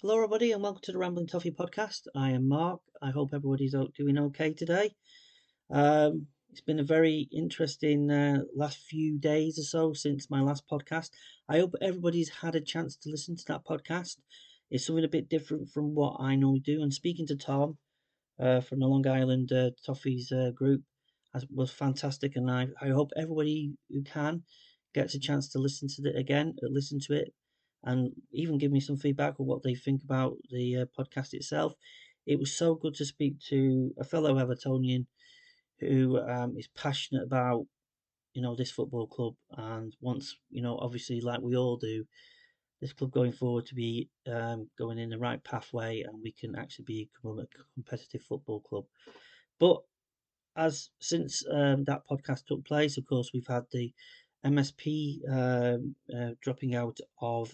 Hello, everybody, and welcome to the Rambling Toffee podcast. I am Mark. I hope everybody's doing okay today. It's been a very interesting last few days or so since my last podcast. I hope everybody's had a chance to listen to that podcast. It's something a bit different from what I normally do. And speaking to Tom from the Long Island Toffees group was fantastic, and I hope everybody who can gets a chance to listen to it again, listen to it, and even give me some feedback on what they think about the podcast itself. It was so good to speak to a fellow Evertonian who is passionate about this football club and wants obviously like we all do this club going forward to be going in the right pathway and we can actually become a competitive football club. But as since that podcast took place, of course, we've had the MSP dropping out of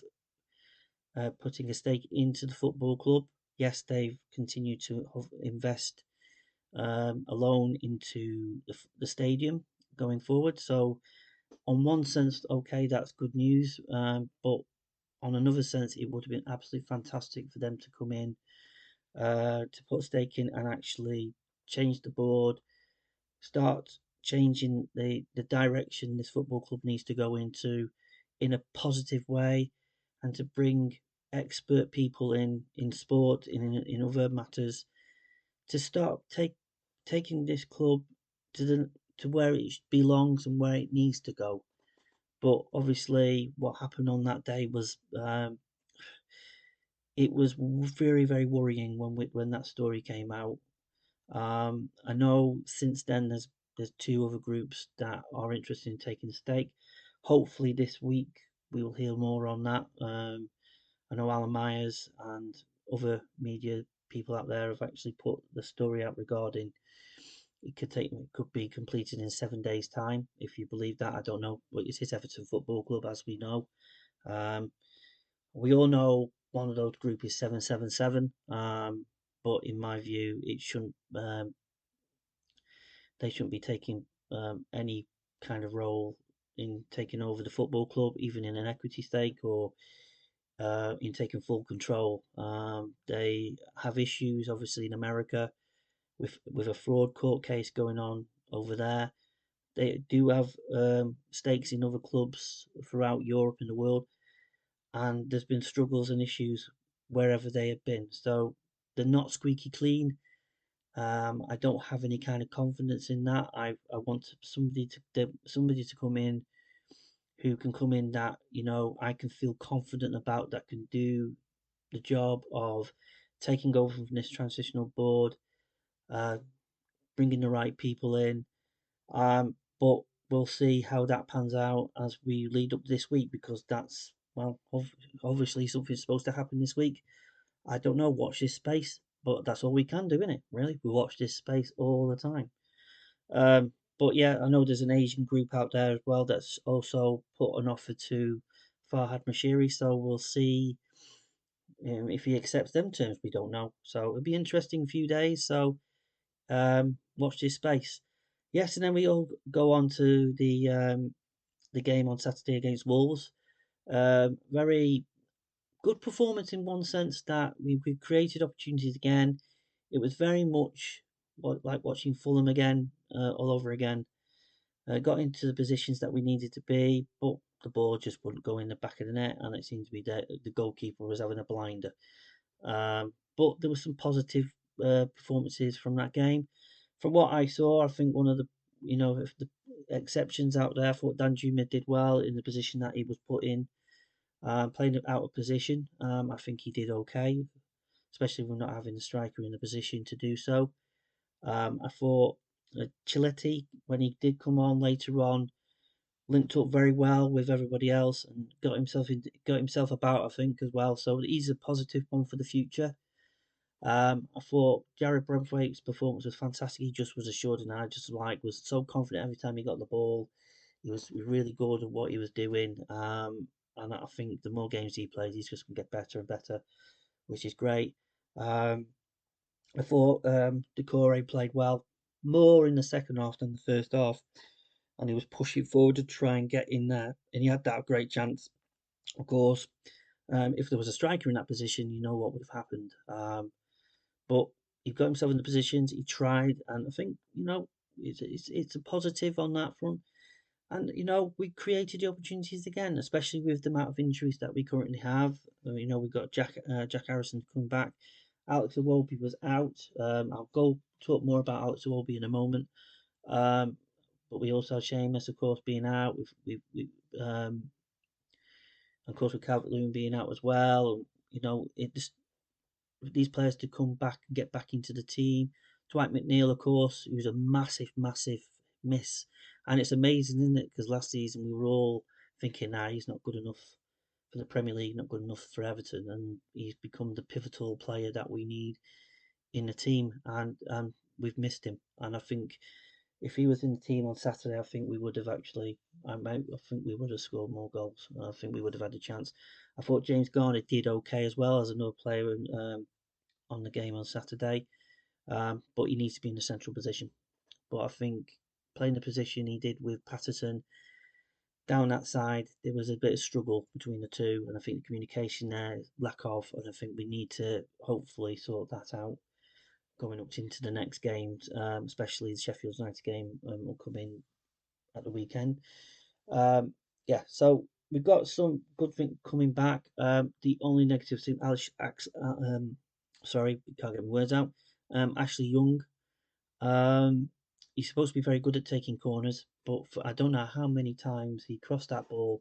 putting a stake into the football club. Yes, they've continued to invest a loan into the stadium going forward. So, on one sense, okay, that's good news. But on another sense, it would have been absolutely fantastic for them to come in, to put a stake in and actually change the board, start changing the direction this football club needs to go into in a positive way, and to bring expert people in sport in other matters to start taking this club to where it belongs and where it needs to go. But obviously, what happened on that day was it was very very worrying when that story came out. I know since then there's two other groups that are interested in taking a stake. Hopefully this week we will hear more on that. I know Alan Myers and other media people out there have actually put the story out regarding it could be completed in 7 days' time. If you believe that, I don't know. But it is Everton Football Club, as we know. Um, we all know one of those group is 777. But in my view, it shouldn't. They shouldn't be taking any kind of role in taking over the football club, even in an equity stake or in taking full control. They have issues, obviously, in America with a fraud court case going on over there. They do have stakes in other clubs throughout Europe and the world, and there's been struggles and issues wherever they have been. So they're not squeaky clean. I don't have any kind of confidence in that. I want somebody to come in who can come in that I can feel confident about, that can do the job of taking over from this transitional board, uh, bringing the right people in. But we'll see how that pans out as we lead up this week, because that's, well, obviously something's supposed to happen this week. I don't know. Watch this space, but that's all we can do, innit? Really, we watch this space all the time. But yeah, I know there's an Asian group out there as well that's also put an offer to Farhad Mashiri, so we'll see if he accepts them terms. We don't know, so it'll be interesting few days. So watch this space. Yes, and then we all go on to the game on Saturday against Wolves. Very good performance in one sense that we created opportunities again. It was very much like watching Fulham again, all over again. Got into the positions that we needed to be, but the ball just wouldn't go in the back of the net, and it seemed to be that the goalkeeper was having a blinder. But there were some positive performances from that game. From what I saw, I think one of if the exceptions out there, I thought Danjuma did well in the position that he was put in, playing it out of position. I think he did okay, especially with not having the striker in the position to do so. I thought Chiletti, when he did come on later on, linked up very well with everybody else and got himself about, I think, as well. So he's a positive one for the future. I thought Jared Brentwaite's performance was fantastic. He just was assured, and I just was so confident every time he got the ball. He was really good at what he was doing. And I think the more games he plays, he's just going to get better and better, which is great. Um, I thought Decore played well, more in the second half than the first half, and he was pushing forward to try and get in there, and he had that great chance, of course. If there was a striker in that position, you know what would have happened. But he got himself in the positions. He tried, and I think it's a positive on that front. And we created the opportunities again, especially with the amount of injuries that we currently have. We've got Jack Harrison coming back. Alex Iwobi was out. I'll go talk more about Alex Iwobi in a moment. Um, but we also have Seamus, of course, being out. Of course, with Calvert-Lewin being out as well. It just these players to come back and get back into the team. Dwight McNeil, of course, he was a massive, massive miss. And it's amazing, isn't it? Because last season we were all thinking, nah, he's not good enough for the Premier League, not good enough for Everton. And he's become the pivotal player that we need in the team. And we've missed him. And I think if he was in the team on Saturday, I think we would have actually, I think we would have scored more goals. I think we would have had a chance. I thought James Garner did okay as well as another player on the game on Saturday, but he needs to be in the central position. But I think playing the position he did with Patterson down that side, there was a bit of struggle between the two, and I think the communication there, lack of, and I think we need to hopefully sort that out going up into the next games, especially the Sheffield United game will come in at the weekend. Um, yeah, so we've got some good things coming back. The only negative thing, sorry, can't get my words out. Ashley Young, um, he's supposed to be very good at taking corners, but I don't know how many times he crossed that ball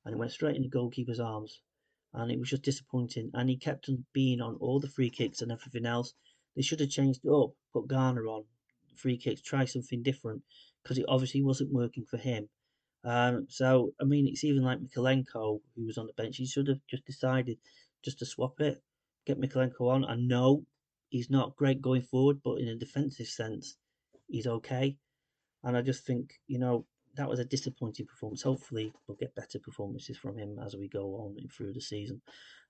and it went straight in the goalkeeper's arms, and it was just disappointing. And he kept on being on all the free kicks and everything else. They should have changed it up, put Garner on free kicks, try something different because it obviously wasn't working for him. So I mean, it's even like Mikalenko, who was on the bench. He should have just decided just to swap it, get Mikalenko on. I know he's not great going forward, but in a defensive sense, he's okay. And I just think, that was a disappointing performance. Hopefully, we'll get better performances from him as we go on through the season.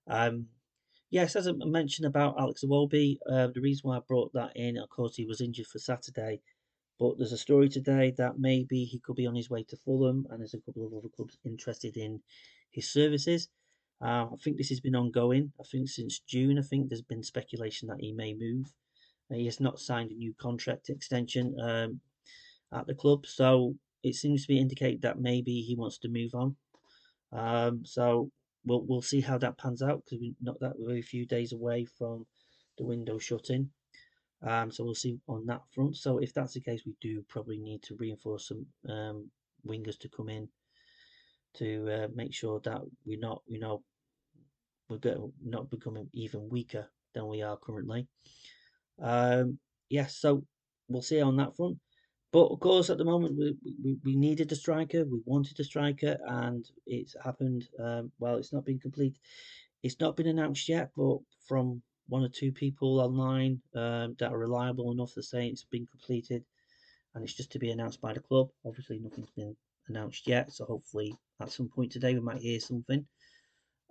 Um, yes, as I mentioned about Alex Iwobi, the reason why I brought that in, of course, he was injured for Saturday. But there's a story today that maybe he could be on his way to Fulham, and there's a couple of other clubs interested in his services. I think this has been ongoing. I think since June, I think there's been speculation that he may move. He has not signed a new contract extension at the club, so it seems to be indicate that maybe he wants to move on. So we'll see how that pans out because we're not that very few days away from the window shutting. So we'll see on that front. So if that's the case, we do probably need to reinforce some wingers to come in to make sure that we're not becoming even weaker than we are currently. Yes, so we'll see on that front. But of course, at the moment, we needed a striker, we wanted a striker, and it's happened. Well, it's not been complete. It's not been announced yet, but from one or two people online that are reliable enough to say it's been completed, and it's just to be announced by the club. Obviously, nothing's been announced yet, so hopefully at some point today we might hear something.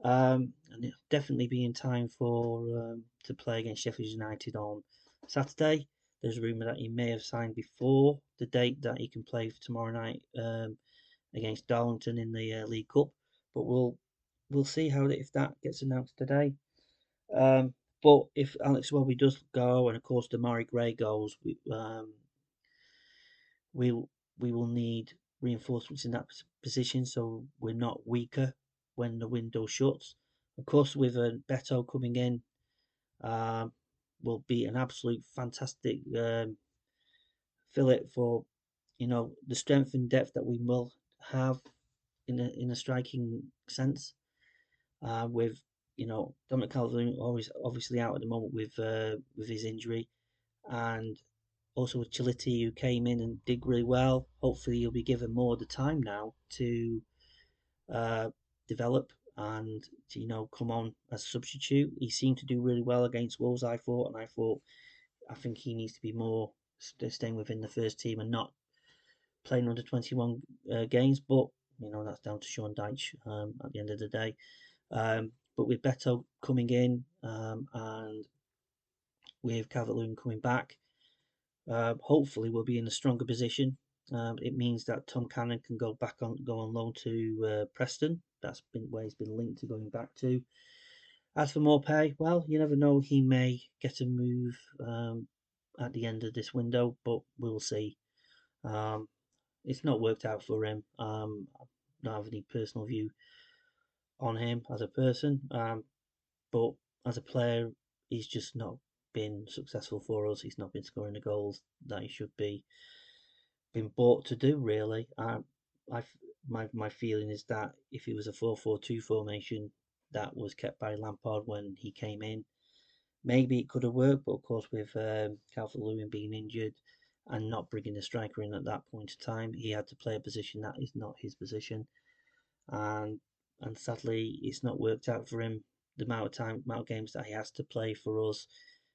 And it'll definitely be in time for to play against Sheffield United on Saturday. There's a rumour that he may have signed before the date that he can play for tomorrow night against Darlington in the League Cup. But we'll see how if that gets announced today. But if Alex Welby does go, and of course Damari Gray goes, we'll we will need reinforcements in that position so we're not weaker when the window shuts. Of course, with Beto coming in, um, will be an absolute fantastic fillet for the strength and depth that we will have in a striking sense. With Dominic Calvert always obviously out at the moment with his injury, and also with Chiliti, who came in and did really well. Hopefully, he'll be given more of the time now to uh, develop and to, come on as a substitute. He seemed to do really well against Wolves, I thought, and I think he needs to be more staying within the first team and not playing under 21 games. But that's down to Sean Dyche at the end of the day. But with Beto coming in and with Calvert-Lewin coming back, hopefully we'll be in a stronger position. It means that Tom Cannon can go on loan to Preston, that's been where he's been linked to going back to. As for more pay, well, you never know. He may get a move at the end of this window, but we'll see. Um, it's not worked out for him. I don't have any personal view on him as a person, but as a player, he's just not been successful for us. He's not been scoring the goals that he should be been bought to do. Really, I my feeling is that if it was a 4-4-2 formation that was kept by Lampard when he came in, maybe it could have worked. But of course, with Calvert-Lewin being injured and not bringing the striker in at that point in time, he had to play a position that is not his position, and and sadly, it's not worked out for him. The amount of games that he has to play for us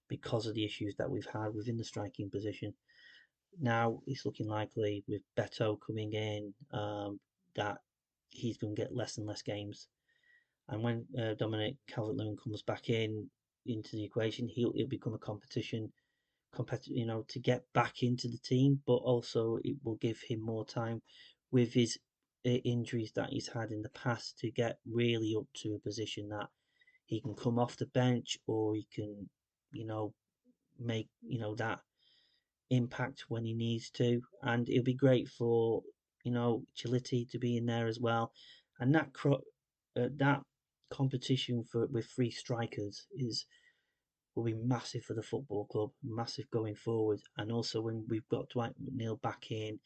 because of the issues that we've had within the striking position. Now it's looking likely with Beto coming in that he's going to get less and less games. And when Dominic Calvert-Lewin comes back into the equation, he'll become a to get back into the team. But also it will give him more time with his injuries that he's had in the past to get really up to a position that he can come off the bench or he can, you know, make that impact when he needs to, and it'll be great for Chiliti to be in there as well, and that competition for with three strikers is will be massive for the football club, massive going forward, and also when we've got Dwight McNeil back in,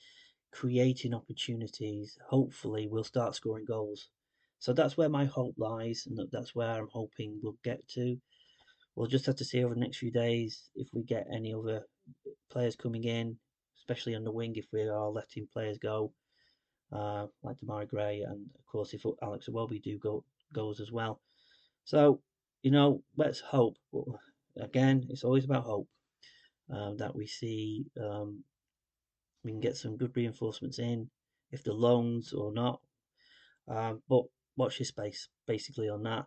creating opportunities, hopefully we'll start scoring goals. So that's where my hope lies, and that's where I'm hoping we'll get to. We'll just have to see over the next few days if we get any other players coming in, especially on the wing if we are letting players go, like Damari Gray, and of course if Alex Iwobi goes as well. So let's hope. But again, it's always about hope that we see we can get some good reinforcements in, if the loans or not. But watch this space basically on that.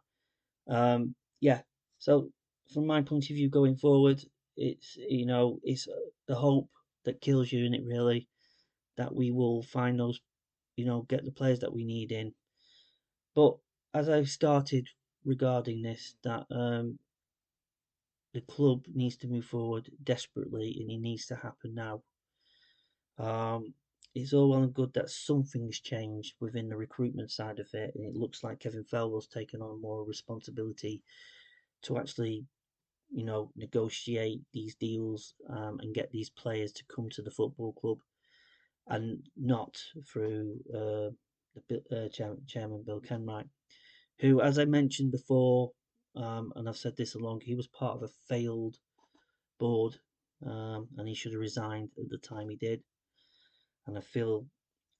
Yeah. So from my point of view going forward, it's the hope that kills you in it really, that we will find those, get the players that we need in. But as I've started regarding this, that the club needs to move forward desperately, and it needs to happen now. It's all well and good that something's changed within the recruitment side of it, and it looks like Kevin Felwell's taken on more responsibility to actually negotiate these deals and get these players to come to the football club, and not through Chairman Bill Kenwright, who, as I mentioned before, and I've said this along, he was part of a failed board, and he should have resigned at the time he did. And I feel,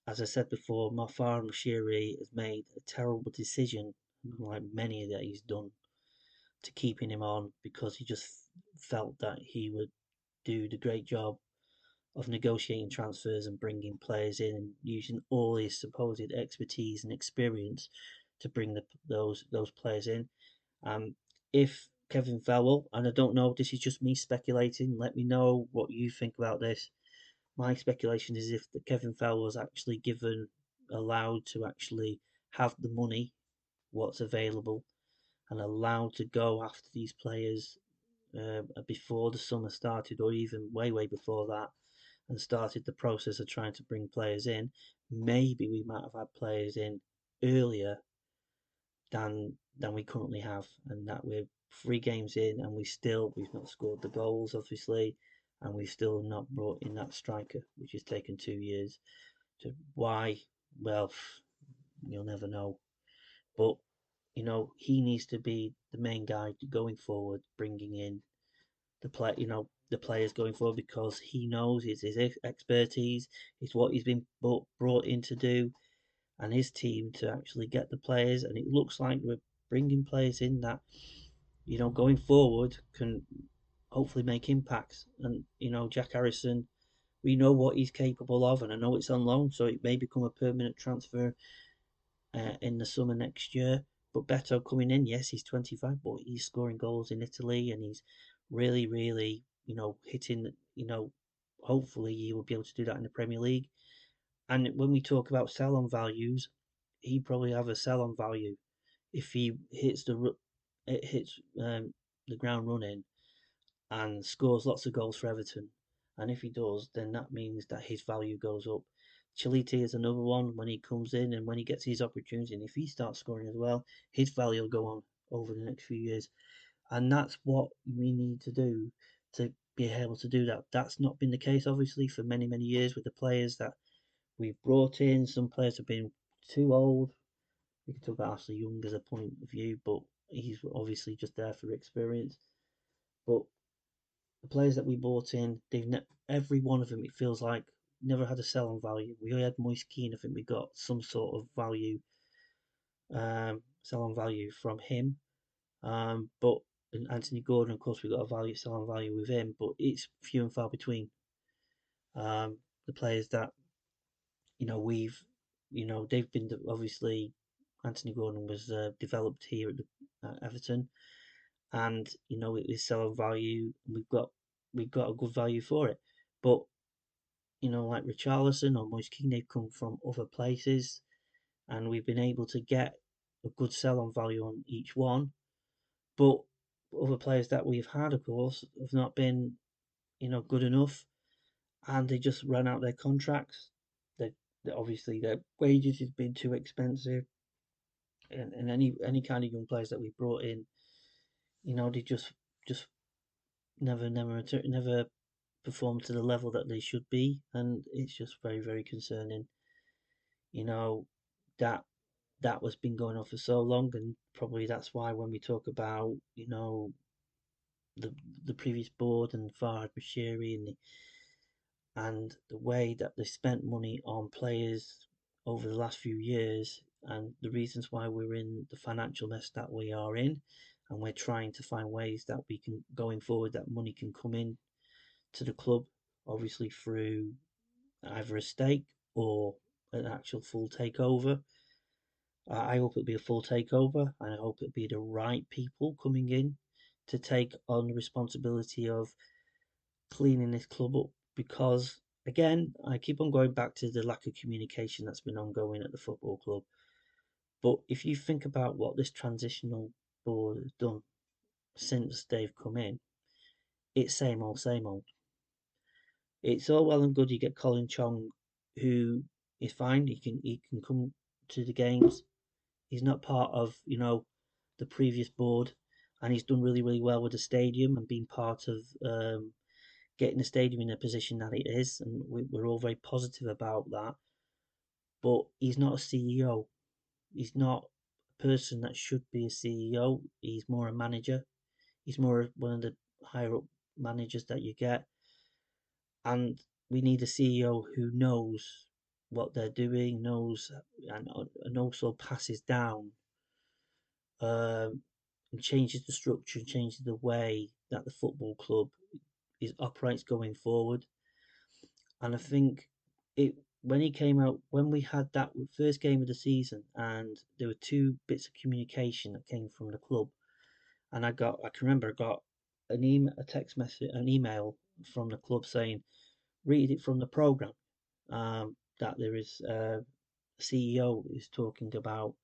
as I said before, Mafar Mashiri has made a terrible decision, like many that he's done, to keeping him on because he just felt that he would do the great job of negotiating transfers and bringing players in and using all his supposed expertise and experience to bring those players in. If Kevin Felwell, and I don't know, this is just me speculating, let me know what you think about this. My speculation is if Kevin Felwell was actually allowed to actually have the money, what's available, and allowed to go after these players before the summer started, or even way before that, and started the process of trying to bring players in, maybe we might have had players in earlier than we currently have, and that we're 3 games in and we've not scored the goals, obviously, and we've still not brought in that striker, which has taken 2 years. Why? Well, you'll never know. But he needs to be the main guy going forward, bringing in the players going forward, because he knows it's his expertise, it's what he's been brought in to do, and his team to actually get the players. And it looks like we're bringing players in that going forward can hopefully make impacts. And Jack Harrison, we know what he's capable of, and I know it's on loan, so it may become a permanent transfer in the summer next year. But Beto coming in, yes, he's 25, but he's scoring goals in Italy, and he's really, hitting, hopefully he will be able to do that in the Premier League. And when we talk about sell-on values, he probably have a sell on value if he it hits the ground running and scores lots of goals for Everton. And if he does, then that means that his value goes up. Chilite is another one when he comes in and when he gets his opportunity. And if he starts scoring as well, his value will go on over the next few years. And that's what we need to do to be able to do that. That's not been the case, obviously, for many, many years with the players that we've brought in. Some players have been too old. We can talk about Ashley Young as a point of view, but he's obviously just there for experience. But the players that we bought in, every one of them, it feels like, never had a sell on value. We only had Moise Keane, I think we got some sort of value, sell on value from him. But and Anthony Gordon, of course, we got a value sell on value with him, but it's few and far between. The players that we've, they've been obviously. Anthony Gordon was developed here at Everton, and it is selling value. We've got a good value for it, but like Richarlison or Moise Keane, they've come from other places, and we've been able to get a good sell on value on each one. But other players that we've had, of course, have not been good enough, and they just run out their contracts. Obviously their wages has been too expensive, and any kind of young players that we brought in, they just never perform to the level that they should be, and it's just very, very concerning. You know that that was been going on for so long, and probably that's why when we talk about the the previous board and Farhad Bashiri and the way that they spent money on players over the last few years, and the reasons why we're in the financial mess that we are in, and we're trying to find ways that we can going forward that money can come in to the club, obviously through either a stake or an actual full takeover. I hope it'll be a full takeover, and I hope it'll be the right people coming in to take on the responsibility of cleaning this club up. Because, again, I keep on going back to the lack of communication that's been ongoing at the football club. But if you think about what this transitional board has done since they've come in, it's same old, same old. It's all well and good you get Colin Chong, who is fine. He can come to the games. He's not part of the previous board, and he's done really, really well with the stadium and being part of getting the stadium in a position that it is, and we're all very positive about that. But he's not a CEO. He's not a person that should be a CEO. He's more a manager. He's more one of the higher up managers that you get, and we need a CEO who knows what they're doing, knows, and also passes down um, and changes the structure, and changes the way that the football club operates going forward. And I think it when he came out, when we had that first game of the season, and there were two bits of communication that came from the club, and I can remember I got a text message, an email from the club saying, read it from the program, that there is CEO is talking about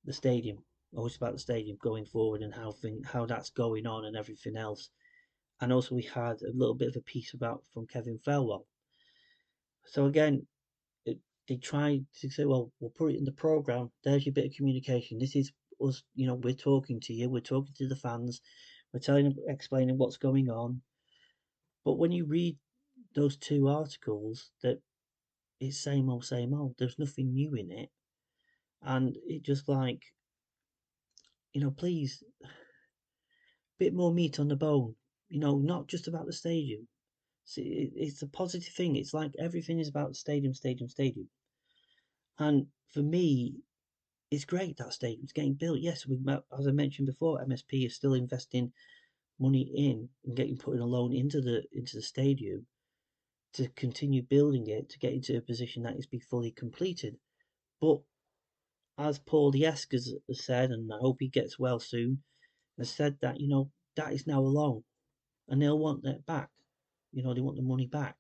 the stadium, always about the stadium going forward and how that's going on and everything else. And also we had a little bit of a piece about from Kevin Felwell. So again, they tried to say, well, we'll put it in the program. There's your bit of communication. This is us. We're talking to you. We're talking to the fans. We're explaining what's going on. But when you read those two articles, that it's same old, same old. There's nothing new in it, and it just like, please, bit more meat on the bone. Not just about the stadium. See, it's a positive thing. It's like everything is about stadium, stadium, stadium. And for me, it's great that stadium's getting built. Yes, as I mentioned before, MSP is still investing money in and putting a loan into the stadium to continue building it to get into a position that is be fully completed. But as Paul Liesk has said, and I hope he gets well soon, has said that that is now a loan, and they'll want that back. They want the money back.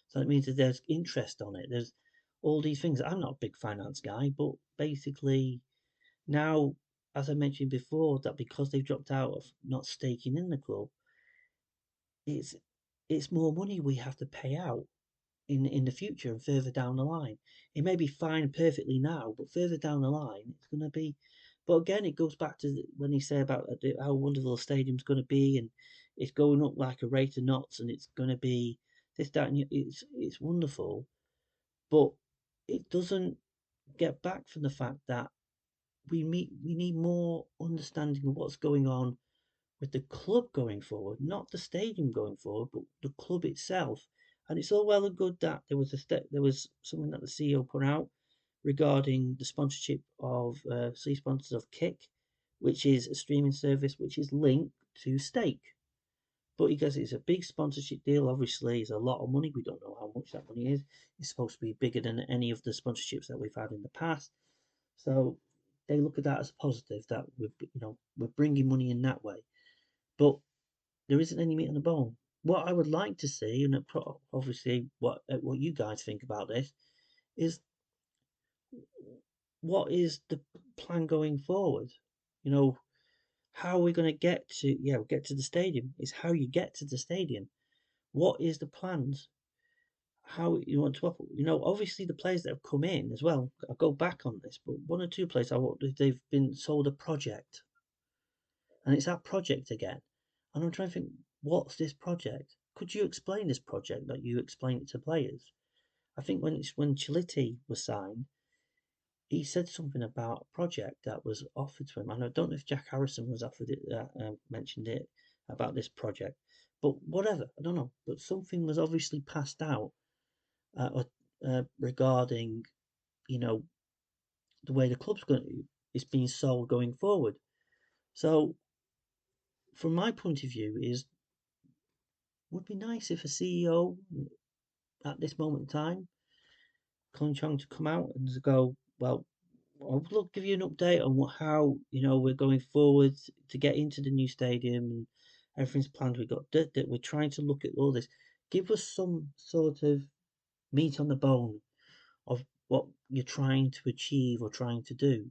So that means that there's interest on it. There's all these things. I'm not a big finance guy, but basically now, as I mentioned before, that because they've dropped out of not staking in the club, it's it's more money we have to pay out in the future and further down the line. It may be fine perfectly now, but further down the line, it's going to be. But again, it goes back to when you say about how wonderful the stadium's going to be, and it's going up like a rate of knots, and it's going to be this, that, and it's wonderful, but it doesn't get back from the fact that we need more understanding of what's going on with the club going forward, not the stadium going forward, but the club itself. And it's all well and good that there was something that the CEO put out regarding the sponsorship of sponsors of Kick, which is a streaming service which is linked to Stake. But he goes, it's a big sponsorship deal. Obviously, it's a lot of money. We don't know how much that money is. It's supposed to be bigger than any of the sponsorships that we've had in the past. So they look at that as a positive that we're bringing money in that way. But there isn't any meat on the bone. What I would like to see, and obviously what you guys think about this, is what is the plan going forward? You know, how are we going to get to the stadium? Is how you get to the stadium. What is the plans? How you want to operate? Obviously the players that have come in as well. I'll go back on this, but one or two players they've been sold a project, and it's that project again. And I'm trying to think, what's this project? Could you explain this project like you explained it to players? I think when Chiliti was signed, he said something about a project that was offered to him, and I don't know if Jack Harrison was offered it, mentioned it about this project, but whatever, I don't know. But something was obviously passed out regarding, you know, the way the club's is being sold going forward. So, from my point of view, is would be nice if a CEO at this moment in time, Colin Chong, to come out and to go, well, I'll give you an update on how we're going forward to get into the new stadium and everything's planned. We're trying to look at all this. Give us some sort of meat on the bone of what you're trying to achieve or trying to do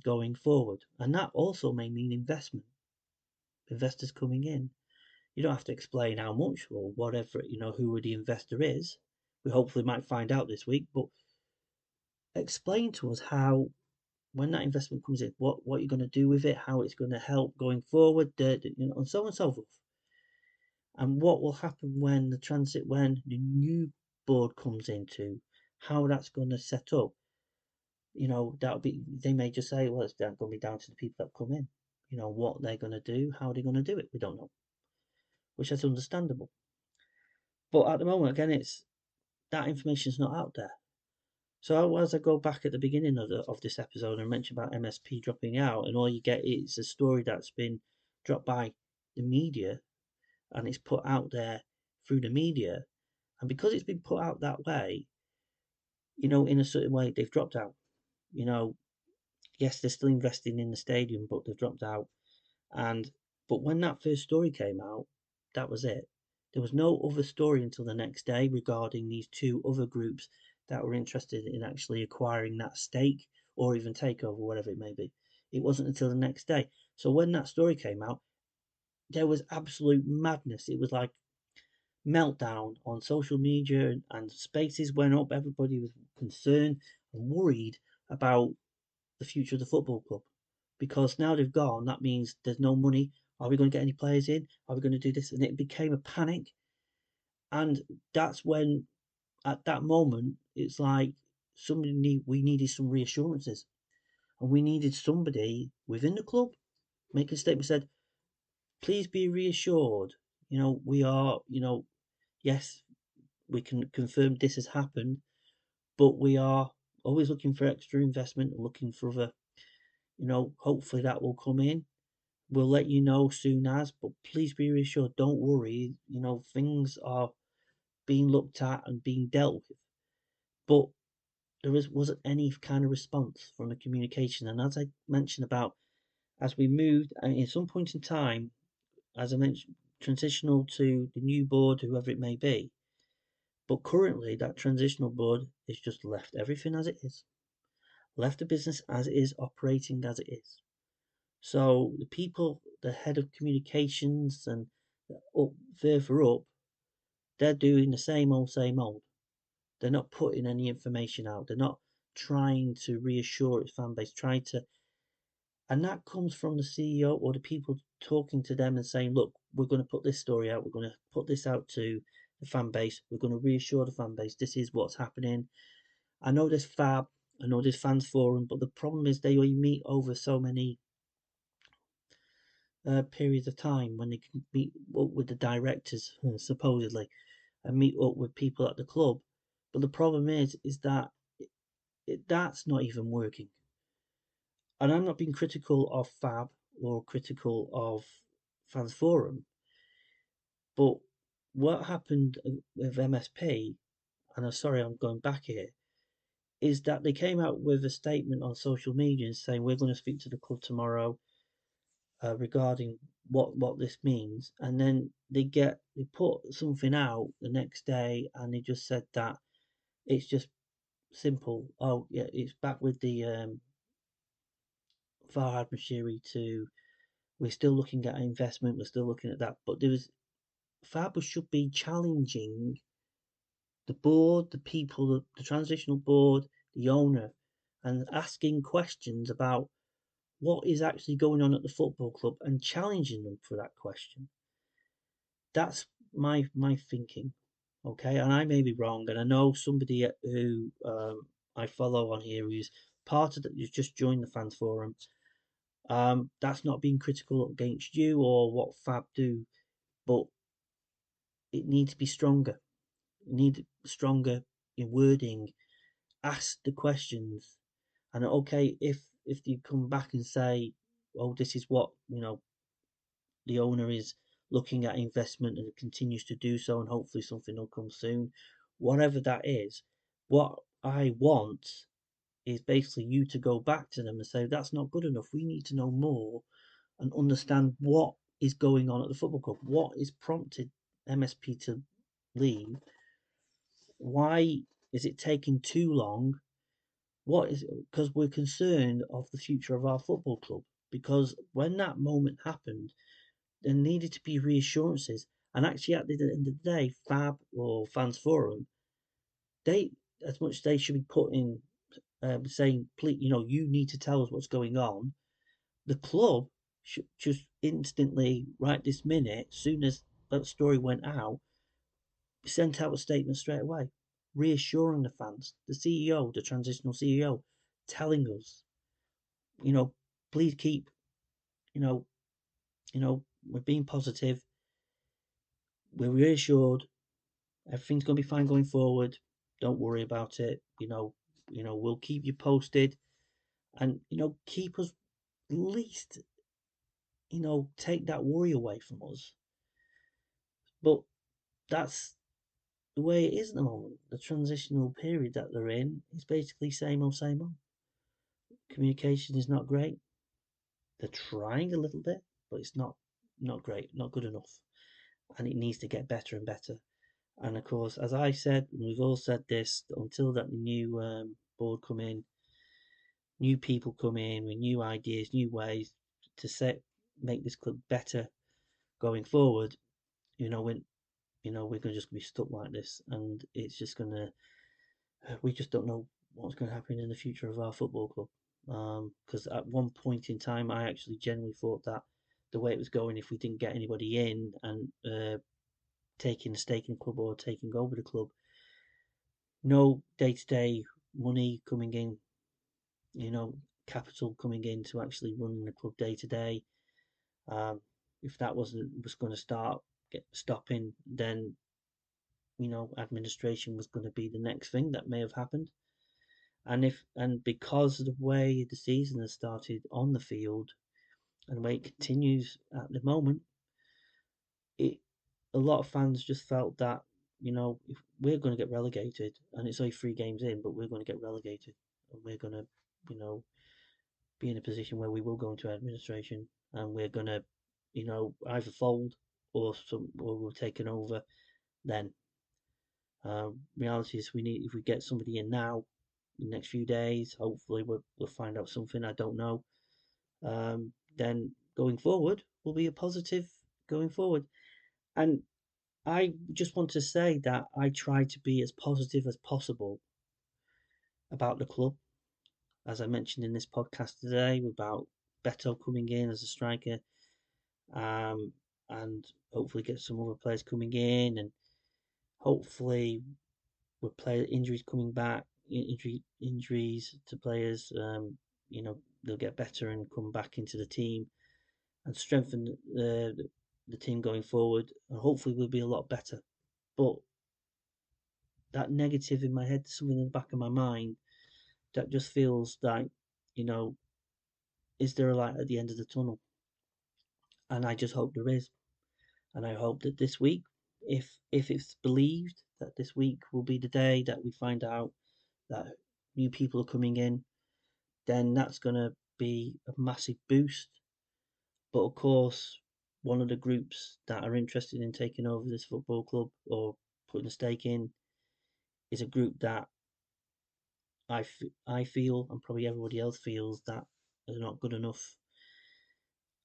going forward, and that also may mean investors coming in. You don't have to explain how much or whatever, who the investor is. We hopefully might find out this week, but explain to us how, when that investment comes in, what you're going to do with it, how it's going to help going forward, and so on and so forth. And what will happen when when the new board comes into, how that's going to set up. That'll be, they may just say, well, it's going to be down to the people that come in. What they're going to do, how they're going to do it. We don't know, which is understandable. But at the moment, again, it's that information is not out there. So as I go back at the beginning of this episode and mention about MSP dropping out, and all you get is a story that's been dropped by the media, and it's put out there through the media, and because it's been put out that way, in a certain way, they've dropped out. Yes, they're still investing in the stadium, but they've dropped out. But when that first story came out, that was it. There was no other story until the next day regarding these two other groups that were interested in actually acquiring that stake or even takeover, whatever it may be. It wasn't until the next day. So when that story came out, there was absolute madness. It was like meltdown on social media, and spaces went up. Everybody was concerned and worried about the future of the football club, because now they've gone, that means there's no money. Are we going to get any players in? Are we going to do this? And it became a panic. And that's when, at that moment, it's like we needed some reassurances, and we needed somebody within the club make a statement, said, please be reassured. We are, yes, we can confirm this has happened, but we are always looking for extra investment, looking for other, hopefully that will come in. We'll let you know soon as, but please be reassured, don't worry, things are being looked at and being dealt with. But wasn't any kind of response from the communication. And as I mentioned about, as we moved, and at some point in time, as I mentioned, transitional to the new board, whoever it may be, But currently, that transitional board has just left everything as it is, left the business as it is, operating as it is. So the people, the head of communications and up further up, they're doing the same old, same old. They're not putting any information out. They're not trying to reassure its fan base, trying to, and that comes from the CEO or the people talking to them and saying, look, we're going to put this story out. We're going to put this out to the fan base. We're going to reassure the fan base. This is what's happening. I know there's Fab. I know there's fans forum, but the problem is they only meet over so many periods of time when they can meet up with the directors, supposedly, and meet up with people at the club. But the problem is that that's not even working. And I'm not being critical of Fab or critical of Fans Forum, but what happened with MSP, and I'm sorry I'm going back here, is that they came out with a statement on social media saying we're going to speak to the club tomorrow regarding what this means, and then they put something out the next day, and they just said that it's just simple. Oh yeah, it's back with the Farhad Mashiri to. We're still looking at investment. We're still looking at that, but there was Fab should be challenging the board, the people, the transitional board, the owner, and asking questions about what is actually going on at the football club and challenging them for that question. That's my thinking, okay? And I may be wrong, and I know somebody who I follow on here who's part of that, who's just joined the fans forum. That's not being critical against you or what Fab do, but it needs to be stronger. It needs stronger in wording. Ask the questions, and okay, if you come back and say, "Oh, this is what the owner is looking at investment and continues to do so, and hopefully something will come soon," whatever that is, what I want is basically you to go back to them and say, "That's not good enough. We need to know more and understand what is going on at the football club. What is prompted MSP to leave? Why is it taking too long? What is because we're concerned of the future of our football club. Because when that moment happened, there needed to be reassurances. And actually, at the end of the day, Fab or Fans Forum, they as much as they should be putting saying, please, you need to tell us what's going on. The club should just instantly, right this minute, as soon as that story went out, sent out a statement straight away, reassuring the fans, the CEO, the transitional CEO, telling us, you know, please keep, you know, we're being positive, we're reassured, everything's going to be fine going forward. Don't worry about it. We'll keep you posted, and keep us at least, take that worry away from us. But that's the way it is at the moment. The transitional period that they're in is basically same old, same old. Communication is not great. They're trying a little bit, but it's not great, not good enough, and it needs to get better and better. And of course, as I said, and we've all said this, until that new board come in, new people come in with new ideas, new ways to make this club better going forward. When we're going to just be stuck like this, and it's just going to. We just don't know what's going to happen in the future of our football club. Because at one point in time, I actually genuinely thought that the way it was going, if we didn't get anybody in and taking a stake in the club or taking over the club, no day-to-day money coming in, capital coming in to actually run the club day to day. If that was going to start stopping, then administration was going to be the next thing that may have happened. And because of the way the season has started on the field and the way it continues at the moment, it a lot of fans just felt that if we're going to get relegated, and it's only 3 games in, but we're going to get relegated, and we're going to be in a position where we will go into administration, and we're going to either fold or we're taken over then. Reality is we need if we get somebody in now, in the next few days, hopefully we'll find out something. I don't know. Then going forward will be a positive going forward. And I just want to say that I try to be as positive as possible about the club, as I mentioned in this podcast today about Beto coming in as a striker, um, and hopefully get some other players coming in, and hopefully with player injuries coming back, injuries to players, they'll get better and come back into the team and strengthen the team going forward, and hopefully we'll be a lot better. But that negative in my head, something in the back of my mind, that just feels like, you know, is there a light at the end of the tunnel? And I just hope there is. And I hope that this week, if it's believed that this week will be the day that we find out that new people are coming in, then that's going to be a massive boost. But of course, one of the groups that are interested in taking over this football club or putting a stake in is a group that I feel, and probably everybody else feels, that are not good enough,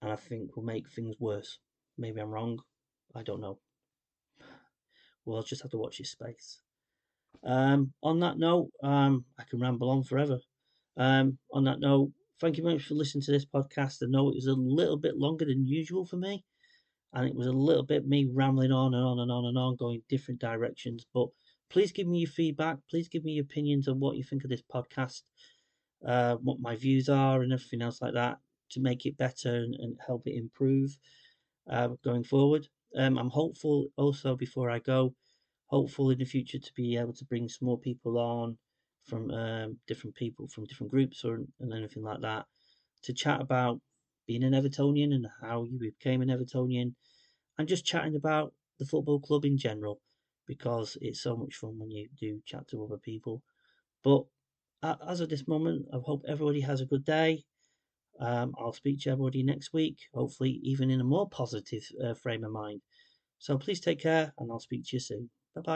and I think will make things worse. Maybe I'm wrong. I don't know. We'll just have to watch this space. On that note, I can ramble on forever. On that note, thank you very much for listening to this podcast. I know it was a little bit longer than usual for me, and it was a little bit me rambling on and on and on and on, going different directions. But please give me your feedback. Please give me your opinions on what you think of this podcast, what my views are, and everything else like that to make it better and help it improve going forward. I'm hopeful also before I go, hopeful in the future to be able to bring some more people on from different people from different groups and anything like that to chat about being an Evertonian and how you became an Evertonian and just chatting about the football club in general because it's so much fun when you do chat to other people. But as of this moment, I hope everybody has a good day. I'll speak to everybody next week, hopefully, even in a more positive frame of mind. So please take care, and I'll speak to you soon. Bye bye.